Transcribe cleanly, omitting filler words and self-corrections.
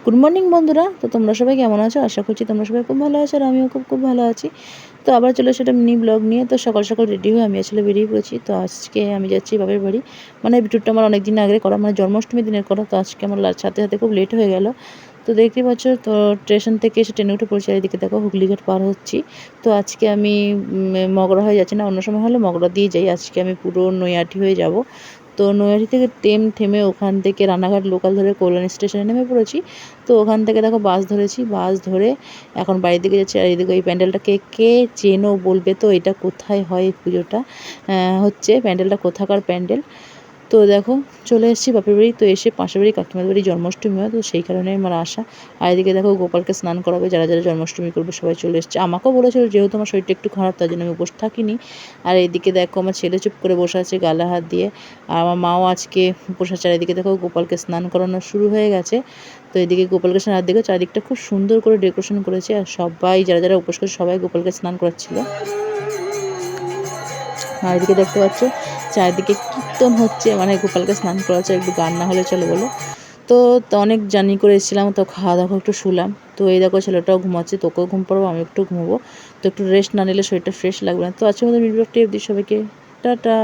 Good morning বন্ধুরা। তো তোমরা সবাই কেমন আছো? আশা করছি তোমরা সবাই খুব ভালো আছো, আর আমিও খুব ভালো আছি। তো আবার চলে এসে একটা মিনি ব্লগ নিয়ে। তো সকাল সকাল রেডি হয়ে আমি আসলে বেরিয়ে পড়েছি। তো আজকে আমি যাচ্ছি বাপের বাড়ি। মানে ভিডিওটা আমার অনেক দিন আগে করা, মানে জন্মাষ্টমী দিনের করা। তো আজকে আমার সাথে সাথে খুব লেট হয়ে গেল। তো দেখতেই পাচ্ছ, তো স্টেশন থেকে এসে ট্রেনে উঠে পড়েছি। এদিকে দেখো হুগলিঘাট পার হচ্ছি। তো আজকে আমি মগরা হয়ে যাচ্ছি না, অন্য সময় হলে মগরা দিয়ে যাই। আজকে আমি পুরো নৈহাটি হয়ে যাব। তো নৈহাটি থেকে থেমে ওখান থেকে রানাঘাট লোকাল ধরে কল্যাণী স্টেশনে নেমে পড়েছি। তো ওখান থেকে দেখো বাস ধরেছি, বাস ধরে এখন বাড়ির দিকে যাচ্ছি। আর এদিকে এই প্যান্ডেলটা কে কে চেনো বলবে তো, এটা কোথায় হয় এই পুজোটা, হচ্ছে প্যান্ডেলটা কোথাকার প্যান্ডেল। তো দেখো চলে এসেছি বাপের বাড়ি। তো এসে পাশের বাড়ি কাকিমার বাড়ি জন্মাষ্টমী হয়, তো সেই কারণে আমার আসা। আর এদিকে দেখো গোপালকে স্নান করাবে, যারা যারা জন্মাষ্টমী করবে সবাই চলে এসেছে। আমাকেও বলেছিল, যেহেতু আমার শরীরটা একটু খারাপ তার জন্য আমি উপোস থাকিনি। আর এইদিকে দেখো আমার ছেলে চুপ করে বসে আছে গালে হাত দিয়ে, আর আমার মাও আজকে উপোস আছে। আর এদিকে দেখো গোপালকে স্নান করানো শুরু হয়ে গেছে। তো এদিকে গোপালকে স্নান, দিকে চারিদিকটা খুব সুন্দর করে ডেকোরেশন করেছে, আর সবাই যারা যারা উপোস করে সবাই গোপালকে স্নান করাচ্ছিল। আর এদিকে দেখতে পাচ্ছ চারিদিকে কীর্তন হচ্ছে, মানে গোপালকে স্নান করাচ্ছে। একটু গান না হলে চলে বলো। তো অনেক জার্নি করে এসেছিলাম, তো খাওয়া দাওয়া একটু শুলাম। তো এই দেখো ছেলেটাও ঘুমাচ্ছে, তোকেও ঘুম পাড়বো, আমি একটু ঘুমবো। তো একটু রেস্ট না নিলে শরীরটা ফ্রেশ লাগবে না। তো আজকে আমাদের ভিডিওটি অবধি, সবাইকে টাটা।